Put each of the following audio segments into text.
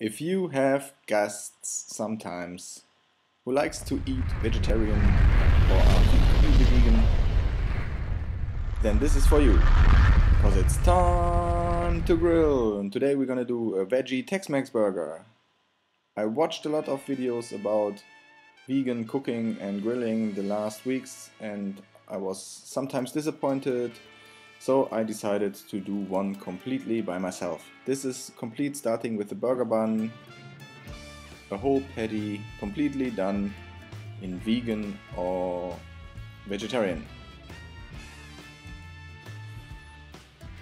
If you have guests sometimes who likes to eat vegetarian or are completely vegan, then this is for you, because it's time to grill. And today we're gonna do a Veggie Tex Mex-Burger. I watched a lot of videos about vegan cooking and grilling the last weeks, and I was sometimes disappointed. So I decided to do one completely by myself. This is complete, starting with the burger bun, a whole patty, completely done in vegan or vegetarian.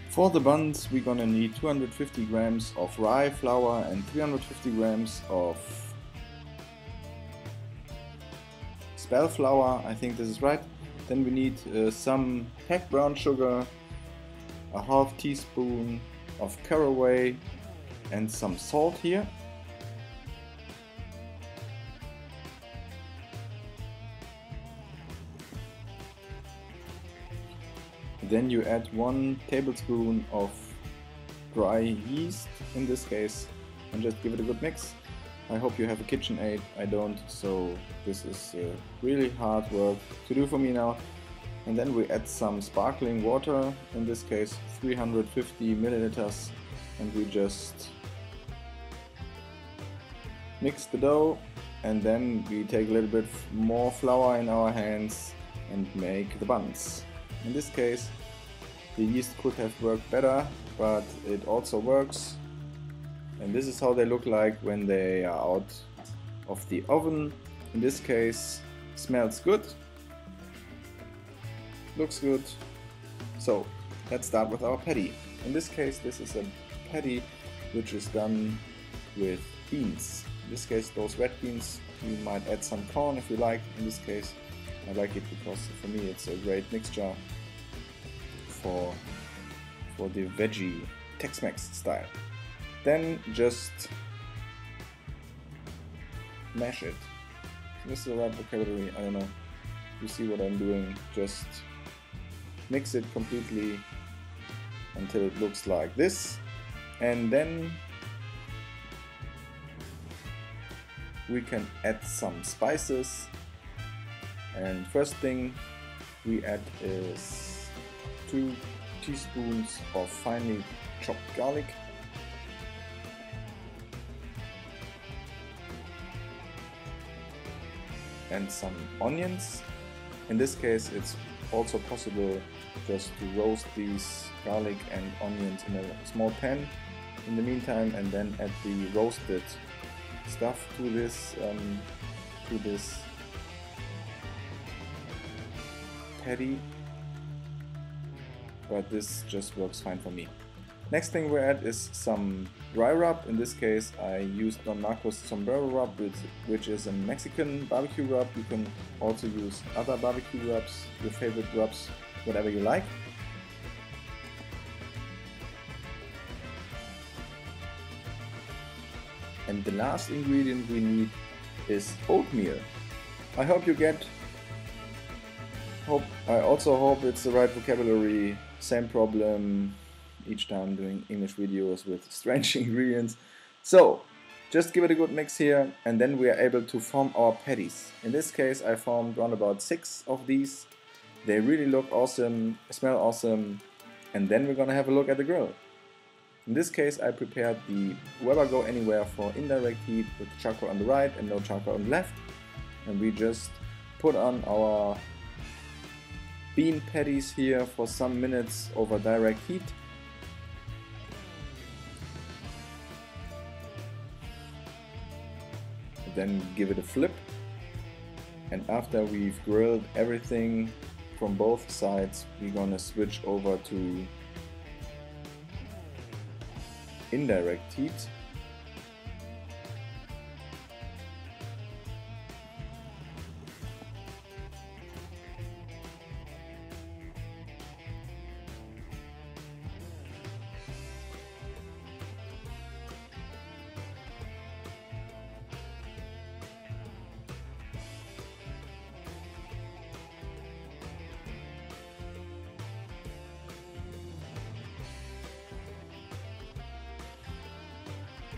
For the buns we're gonna need 250 grams of rye flour and 350 grams of Spelt flour, I think this is right. Then we need some packed brown sugar, a half teaspoon of caraway and some salt here. Then you add 1 tablespoon of dry yeast in this case and just give it a good mix. I hope you have a KitchenAid, I don't, so this is really hard work to do for me now. And then we add some sparkling water, in this case 350 milliliters, and we just mix the dough, and then we take a little bit more flour in our hands and make the buns. In this case the yeast could have worked better, but it also works. And this is how they look like when they are out of the oven. In this case smells good, looks good. So let's start with our patty. In this case this is a patty which is done with beans. In this case those red beans. You might add some corn if you like. In this case I like it because for me it's a great mixture for the Veggie Tex-Mex style. Then just mash it. This is the right vocabulary, I don't know. You see what I'm doing, just mix it completely until it looks like this, and then we can add some spices. And first thing we add is 2 teaspoons of finely chopped garlic, and some onions. In this case it's also possible just to roast these garlic and onions in a small pan in the meantime, and then add the roasted stuff to this patty, but this just works fine for me. Next thing we add is some dry rub. In this case I used Don Marcos Sombrero Rub, which is a Mexican barbecue rub. You can also use other barbecue rubs, your favorite rubs, whatever you like. And the last ingredient we need is oatmeal. I hope you get, I also hope it's the right vocabulary. Same problem each time doing English videos with strange ingredients. So just give it a good mix here, and then we are able to form our patties. In this case I formed around about 6 of these. They really look awesome, smell awesome, and then we're gonna have a look at the grill. In this case I prepared the Weber Go Anywhere for indirect heat with charcoal on the right and no charcoal on the left, and we just put on our bean patties here for some minutes over direct heat. Then give it a flip, and after we've grilled everything from both sides we're gonna switch over to indirect heat.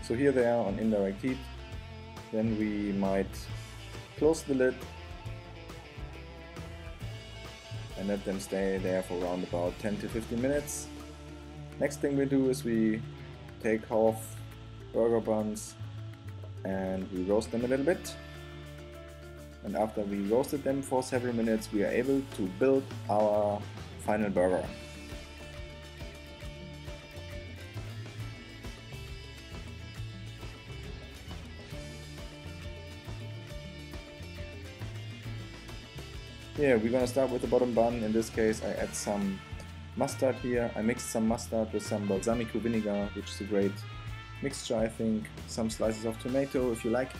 So here they are on indirect heat. Then we might close the lid and let them stay there for around about 10 to 15 minutes. Next thing we do is we take half burger buns and we roast them a little bit. And after we roasted them for several minutes, we are able to build our final burger. Yeah, we're gonna start with the bottom bun. In this case I add some mustard here. I mixed some mustard with some balsamico vinegar, which is a great mixture, I think. Some slices of tomato if you like.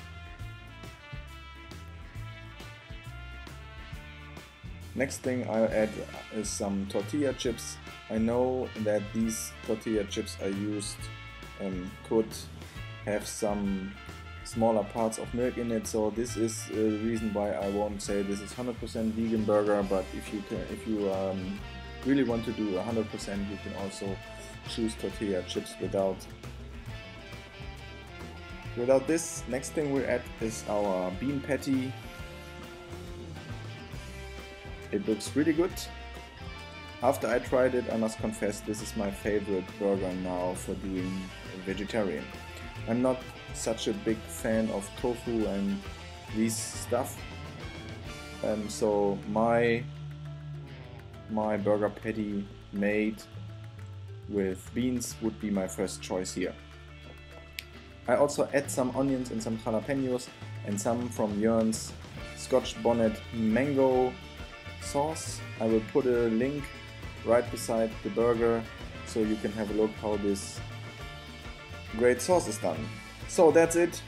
Next thing I'll add is some tortilla chips. I know that these tortilla chips I used could have some smaller parts of milk in it, so this is the reason why I won't say this is 100% vegan burger, but if you really want to do 100%, you can also choose tortilla chips without this. Next thing we'll add is our bean patty. It looks really good. After I tried it, I must confess this is my favorite burger now for doing vegetarian. I'm not such a big fan of tofu and these stuff, so my burger patty made with beans would be my first choice here. I also add some onions and some jalapenos and some from Jörn's Scotch bonnet mango sauce. I will put a link right beside the burger so you can have a look how this great sauce is done. So that's it.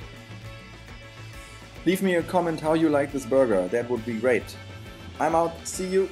Leave me a comment how you like this burger, that would be great. I'm out, see you!